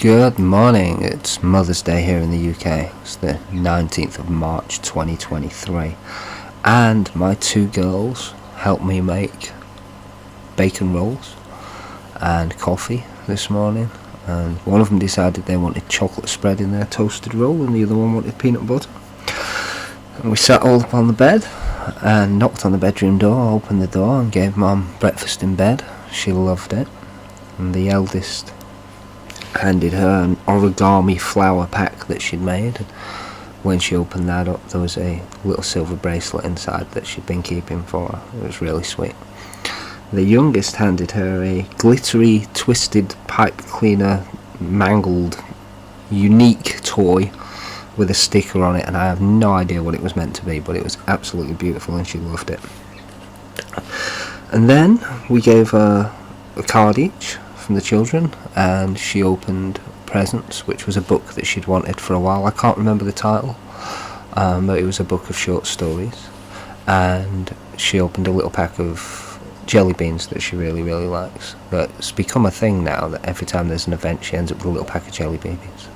Good morning, it's Mother's Day here in the UK. It's the 19th of March 2023, and my two girls helped me make bacon rolls and coffee this morning, and one of them decided they wanted chocolate spread in their toasted roll and the other one wanted peanut butter. And we sat all up on the bed and knocked on the bedroom door, opened the door and gave Mum breakfast in bed. She loved it, and the eldest handed her an origami flower pack that she'd made, and when she opened that up there was a little silver bracelet inside that she'd been keeping for her. It was really sweet. The youngest handed her a glittery twisted pipe cleaner mangled unique toy with a sticker on it, and I have no idea what it was meant to be, but it was absolutely beautiful and she loved it. And then we gave her a card each from the children, and she opened presents, which was a book that she'd wanted for a while. I can't remember the title, but it was a book of short stories, and she opened a little pack of jelly beans that she really likes. It's become a thing now that every time there's an event she ends up with a little pack of jelly babies.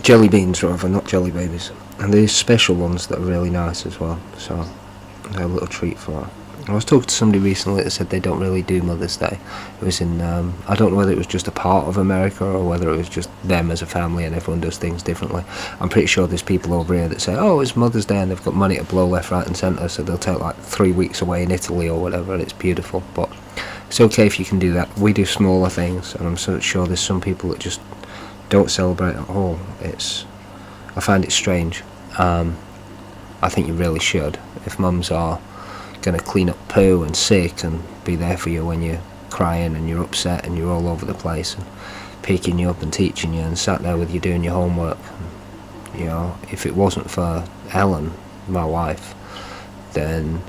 Jelly beans rather, not jelly babies. And there's special ones that are really nice as well, so they're a little treat for her. I was talking to somebody recently that said they don't really do Mother's Day. It was in, I don't know whether it was just a part of America or whether it was just them as a family and everyone does things differently. I'm pretty sure there's people over here that say, oh, it's Mother's Day, and they've got money to blow left, right and centre, so they'll take like 3 weeks away in Italy or whatever, and it's beautiful. But it's okay if you can do that. We do smaller things, and I'm sure there's some people that just don't celebrate at all. I find it strange. I think you really should. If mums are going to clean up poo and sick and be there for you when you're crying and you're upset and you're all over the place and picking you up and teaching you and sat there with you doing your homework, you know, if it wasn't for Ellen, my wife, then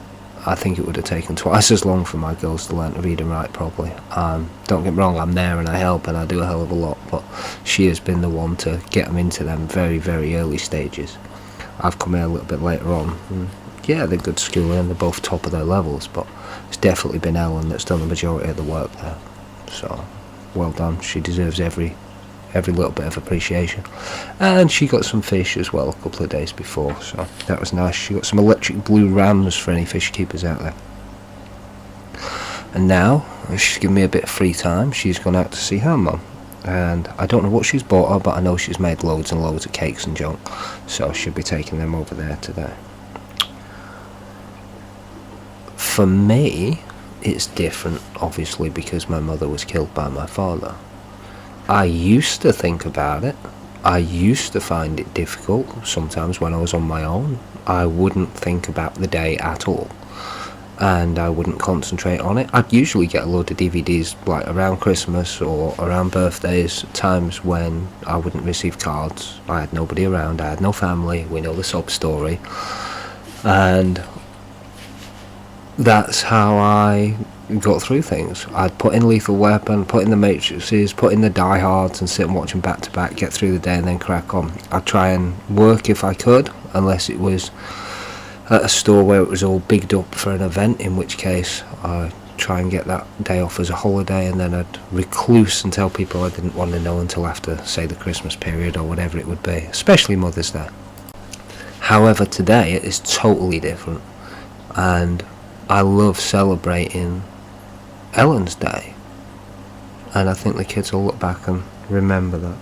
I think it would have taken twice as long for my girls to learn to read and write properly. Don't get me wrong, I'm there and I help and I do a hell of a lot, but she has been the one to get them into them very early stages. I've come here a little bit later on, and yeah, they're good schooling and they're both top of their levels, but it's definitely been Ellen that's done the majority of the work there. So, well done. She deserves every little bit of appreciation. And she got some fish as well a couple of days before, so that was nice. She got some electric blue rams for any fish keepers out there. And now, she's given me a bit of free time, she's gone out to see her mum. And I don't know what she's bought her, but I know she's made loads and loads of cakes and junk, so she'll be taking them over there today. For me, it's different, obviously, because my mother was killed by my father. I used to think about it. I used to find it difficult. Sometimes when I was on my own, I wouldn't think about the day at all, and I wouldn't concentrate on it. I'd usually get a load of DVDs like around Christmas or around birthdays, times when I wouldn't receive cards. I had nobody around, I had no family, we know the sob story, and that's how I got through things. I'd put in Lethal Weapon, put in the Matrices, put in the Die Hards and sit and watch them back to back, get through the day and then crack on. I'd try and work if I could, unless it was at a store where it was all bigged up for an event, in which case I'd try and get that day off as a holiday, and then I'd recluse and tell people I didn't want to know until after, say, the Christmas period or whatever it would be, especially Mother's Day. However, today it is totally different, and I love celebrating Ellen's Day, and I think the kids will look back and remember that.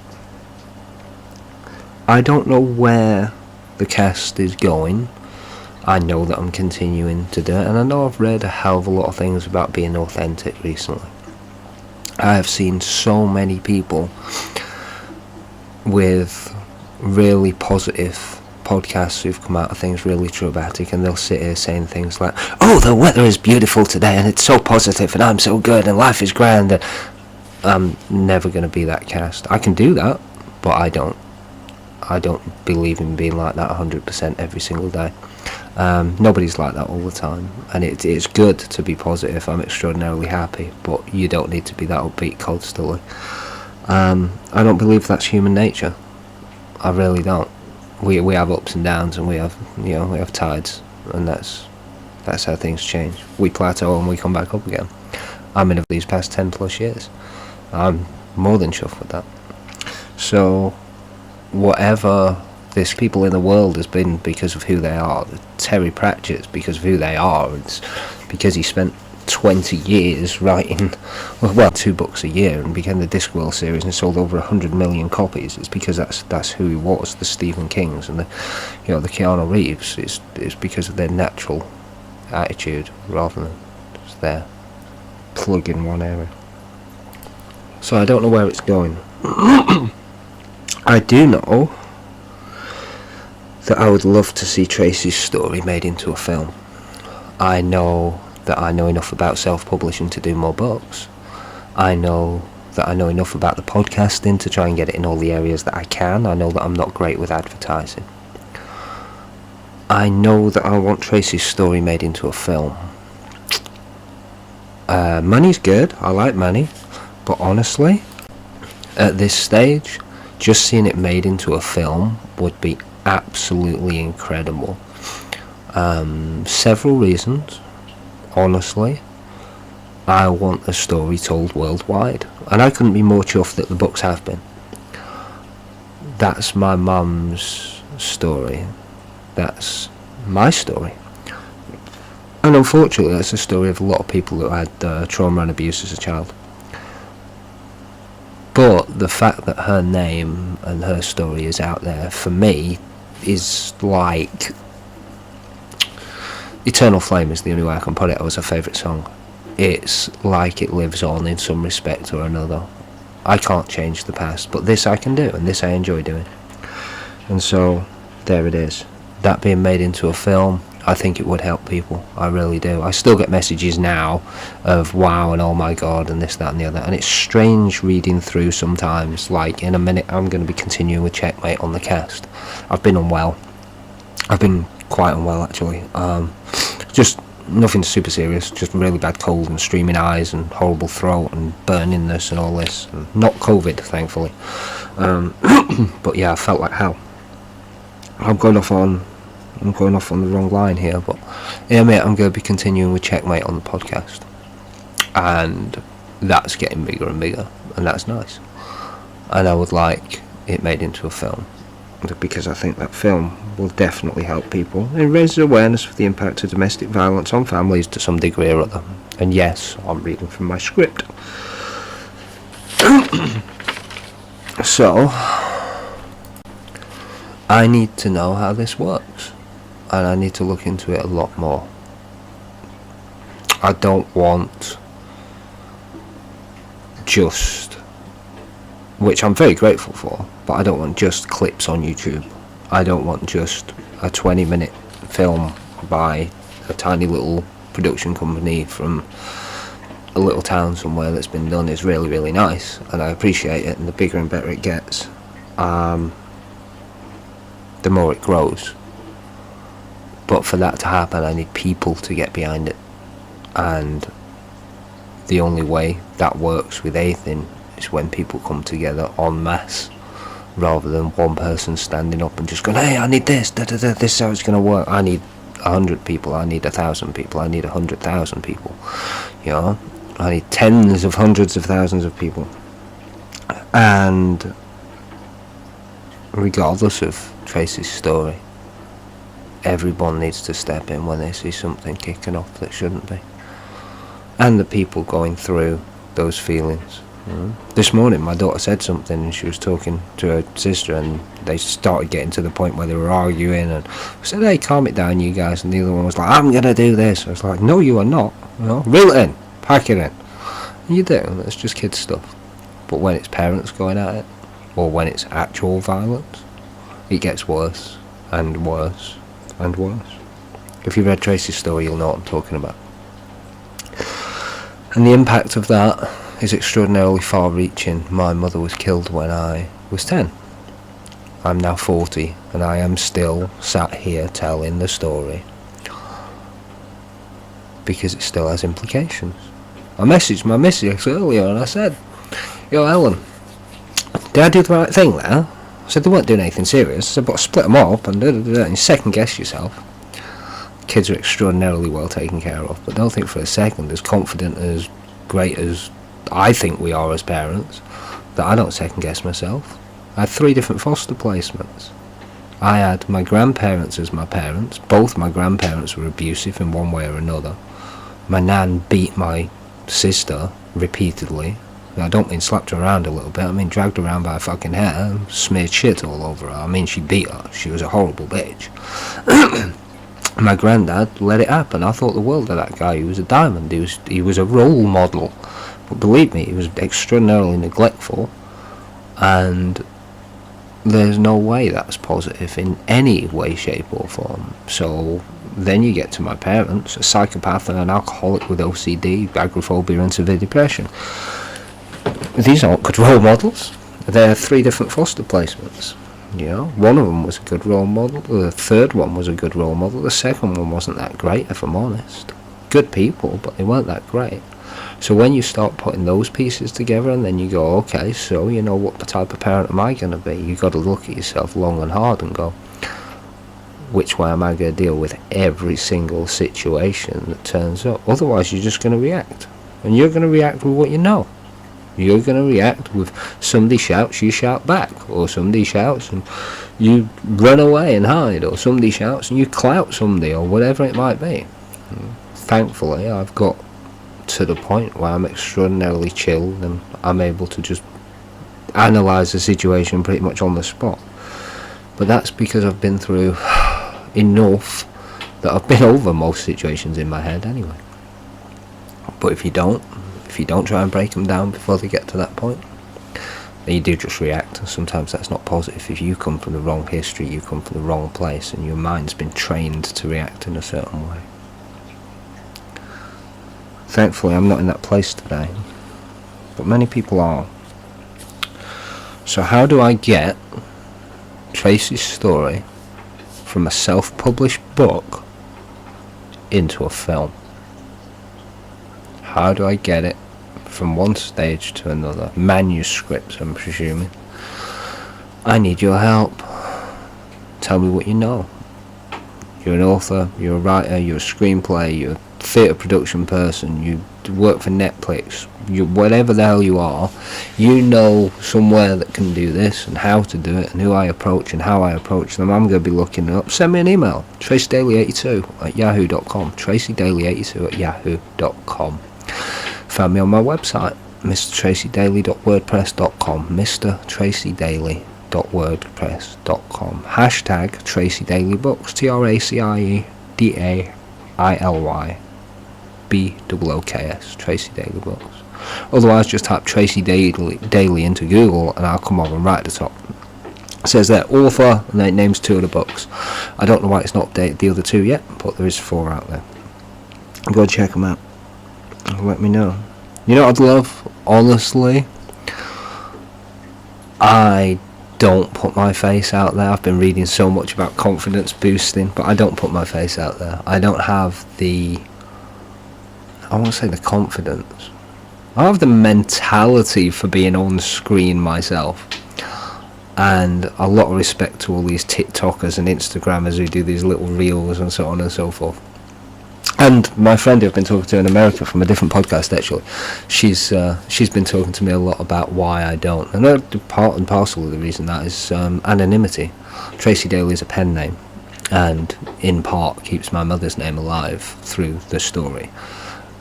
I don't know where the cast is going. I know that I'm continuing to do it, and I know I've read a hell of a lot of things about being authentic recently. I have seen so many people with really positive podcasts who've come out of things really traumatic, and they'll sit here saying things like, oh, the weather is beautiful today and it's so positive and I'm so good and life is grand. And I'm never going to be that cast. I can do that, but I don't believe in being like that 100% every single day. Nobody's like that all the time, and it's good to be positive. I'm extraordinarily happy, but you don't need to be that upbeat constantly. I don't believe that's human nature. I really don't. We have ups and downs, and we have tides, and that's how things change. We plateau and we come back up again. I'm in these past 10 plus years. I'm more than chuffed with that. So whatever this people in the world has been because of who they are, Terry Pratchett's because of who they are, it's because he spent 20 years writing, well, 2 books a year, and began the Discworld series and sold over 100 million copies. It's because that's who he was. The Stephen Kings and the Keanu Reeves. It's because of their natural attitude rather than just their plug in one area. So I don't know where it's going. I do know that I would love to see Tracey's story made into a film. I know that I know enough about self-publishing to do more books. I know that I know enough about the podcasting to try and get it in all the areas that I can. I know that I'm not great with advertising. I know that I want Tracey's story made into a film. Money's good, I like money, but honestly, at this stage, just seeing it made into a film would be absolutely incredible. Several reasons. Honestly, I want the story told worldwide, and I couldn't be more chuffed that the books have been. That's my mum's story. That's my story. And unfortunately, that's the story of a lot of people who had trauma and abuse as a child. But the fact that her name and her story is out there, for me, is like Eternal Flame is the only way I can put it. It was her favourite song. It's like it lives on in some respect or another. I can't change the past, but this I can do, and this I enjoy doing. And so, there it is. That being made into a film, I think it would help people. I really do. I still get messages now of wow and oh my god and this, that and the other. And it's strange reading through sometimes. Like, in a minute I'm going to be continuing with Checkmate on the cast. I've been unwell. I've been quite unwell actually. Just nothing super serious, just really bad cold and streaming eyes and horrible throat and burningness and all this, and not COVID thankfully. But yeah, I felt like hell. I'm going off on the wrong line here, but yeah mate, I'm going to be continuing with Checkmate on the podcast, and that's getting bigger and bigger, and that's nice, and I would like it made into a film, because I think that film will definitely help people and raise awareness of the impact of domestic violence on families to some degree or other. And yes, I'm reading from my script. So, I need to know how this works, and I need to look into it a lot more. I don't want just, which I'm very grateful for, but I don't want just clips on YouTube. I don't want just a 20-minute film by a tiny little production company from a little town somewhere that's been done. Is really, really nice, and I appreciate it, and the bigger and better it gets, the more it grows. But for that to happen, I need people to get behind it, and the only way that works with anything is when people come together en masse, rather than one person standing up and just going, hey, I need this, this is how it's going to work. I need 100 people, I need 1,000 people, I need 100,000 people, you know, I need tens of hundreds of thousands of people. And regardless of Tracy's story, everyone needs to step in when they see something kicking off that shouldn't be, and the people going through those feelings. This morning my daughter said something, and she was talking to her sister, and they started getting to the point where they were arguing, and I said, hey, calm it down you guys, and the other one was like, I'm gonna do this. I was like, no you are not, you know, reel it in, pack it in. And you do, that's just kid stuff. But when it's parents going at it, or when it's actual violence, it gets worse and worse and worse. If you've read Tracy's story, you'll know what I'm talking about. And the impact of that is extraordinarily far-reaching. My mother was killed when I was 10. I'm now 40, and I am still sat here telling the story because it still has implications. I messaged my missus earlier and I said, yo Ellen, did I do the right thing there? I said they weren't doing anything serious. I said, but I split them up and and you second guess yourself. Kids are extraordinarily well taken care of, but don't think for a second, as confident, as great as I think we are as parents, that I don't second guess myself. I had 3 different foster placements. I had my grandparents as my parents. Both my grandparents were abusive in one way or another. My nan beat my sister repeatedly. I don't mean slapped her around a little bit, I mean dragged her around by her fucking hair and smeared shit all over her. I mean, she beat her. She was a horrible bitch. My granddad let it happen. I thought the world of that guy. He was a diamond. He was a role model. But believe me, he was extraordinarily neglectful, and there's no way that's positive in any way, shape or form. So then you get to my parents, a psychopath and an alcoholic with OCD, agoraphobia and severe depression. These aren't good role models. They're 3 different foster placements. You know, one of them was a good role model, the third one was a good role model, the second one wasn't that great, if I'm honest. Good people, but they weren't that great. So when you start putting those pieces together and then you go, okay, so you know, what type of parent am I going to be? You've got to look at yourself long and hard and go, which way am I going to deal with every single situation that turns up? Otherwise you're just going to react. And you're going to react with what you know. You're going to react with somebody shouts, you shout back, or somebody shouts and you run away and hide, or somebody shouts and you clout somebody, or whatever it might be. Thankfully, I've got to the point where I'm extraordinarily chilled and I'm able to just analyse the situation pretty much on the spot. But that's because I've been through enough that I've been over most situations in my head anyway. But if you don't try and break them down before they get to that point, then you do just react. And sometimes that's not positive. If you come from the wrong history, you come from the wrong place, and your mind's been trained to react in a certain way. Thankfully, I'm not in that place today, but many people are. So how do I get Tracie's story from a self-published book into a film? How do I get it from one stage to another? Manuscripts, I'm presuming. I need your help. Tell me what you know. You're an author, you're a writer, you're a screenplay, you're a theatre production person, you work for Netflix, you whatever the hell you are, you know somewhere that can do this and how to do it and who I approach and how I approach them. I'm going to be looking it up. Send me an email, traciedaily82@yahoo.com, traciedaily82@yahoo.com. Find me on my website, mrtraciedaily.wordpress.com, mrtraciedaily.wordpress.com. Hashtag Traciedailybooks, TracieDailybooks, Tracie Daily Books. Otherwise, just type Tracie Daily into Google and I'll come over and right at the top. It says there, author, and then it names 2 of the books. I don't know why it's not updated the other 2 yet, but there is 4 out there. Go check them out. Let me know. You know what I'd love? Honestly, I don't put my face out there. I've been reading so much about confidence boosting, but I don't put my face out there. I don't have the, I won't say the confidence, I have the mentality for being on screen myself. And a lot of respect to all these TikTokers and Instagrammers who do these little reels and so on and so forth. And my friend who I've been talking to in America from a different podcast, actually, she's been talking to me a lot about why I don't. And part and parcel of the reason that is anonymity. Tracie Daily is a pen name, and in part keeps my mother's name alive through the story.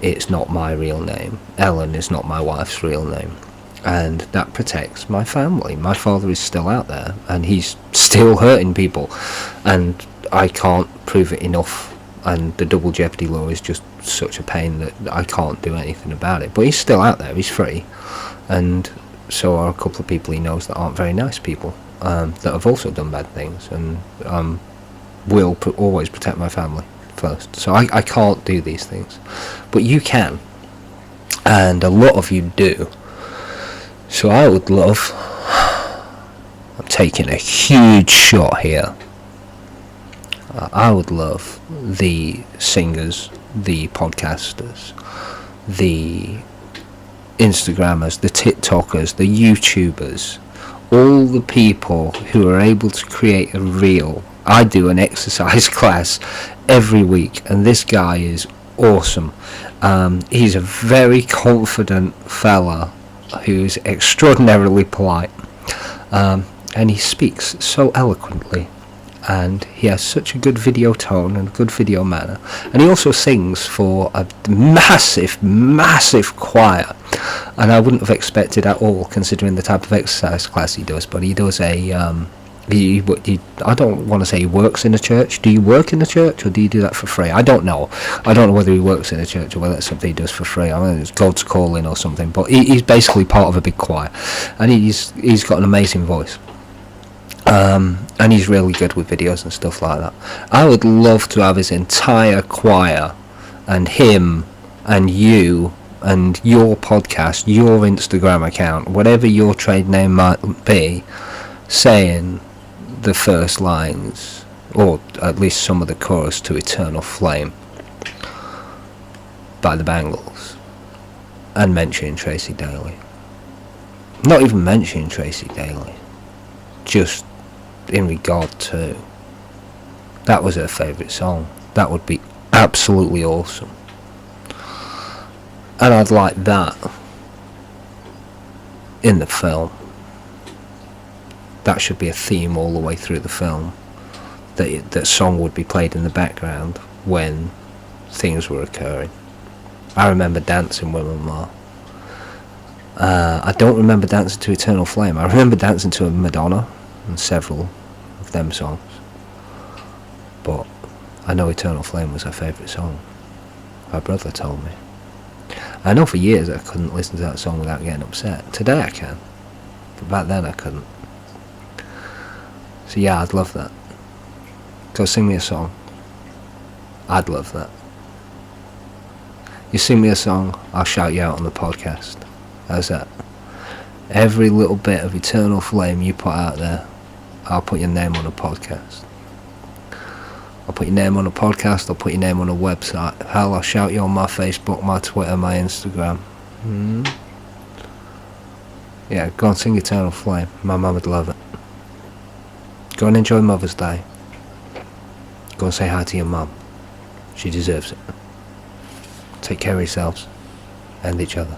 It's not my real name. Ellen is not my wife's real name. And that protects my family. My father is still out there, and he's still hurting people. And I can't prove it enough. And the double jeopardy law is just such a pain that I can't do anything about it. But he's still out there, he's free. And so are a couple of people he knows that aren't very nice people, that have also done bad things, and will always protect my family first. So I can't do these things. But you can. And a lot of you do. So I would love, I'm taking a huge shot here, I would love the singers, the podcasters, the Instagrammers, the TikTokers, the YouTubers, all the people who are able to create a reel. I do an exercise class every week, and this guy is awesome. He's a very confident fella who's extraordinarily polite, and he speaks so eloquently, and he has such a good video tone and good video manner, and he also sings for a massive choir, and I wouldn't have expected at all, considering the type of exercise class he does. But he does a I don't want to say he works in a church. Do you work in a church, or do you do that for free? I don't know whether he works in a church or whether it's something he does for free. I mean, it's God's calling or something, but he's basically part of a big choir, and he's got an amazing voice. And he's really good with videos and stuff like that. I would love to have his entire choir, and him, and you, and your podcast, your Instagram account, whatever your trade name might be, saying the first lines, or at least some of the chorus to Eternal Flame by the Bangles, and mentioning Tracy Daly. Not even mentioning Tracy Daly, just in regard to that was her favourite song. That would be absolutely awesome, and I'd like that in the film. That should be a theme all the way through the film, that song would be played in the background when things were occurring. I remember dancing with my mum. I don't remember dancing to Eternal Flame. I remember dancing to Madonna and several of them songs, but I know Eternal Flame was her favourite song. My brother told me. I know for years I couldn't listen to that song without getting upset. Today I can, but back then I couldn't. So yeah, I'd love that. Go sing me a song. I'd love that. You sing me a song, I'll shout you out on the podcast. How's that? Every little bit of Eternal Flame you put out there, I'll put your name on a podcast. I'll put your name on a podcast, I'll put your name on a website. Hell, I'll shout you on my Facebook, my Twitter, my Instagram. Yeah, go and sing Eternal Flame. My mum would love it. Go and enjoy Mother's Day. Go and say hi to your mum. She deserves it. Take care of yourselves and each other.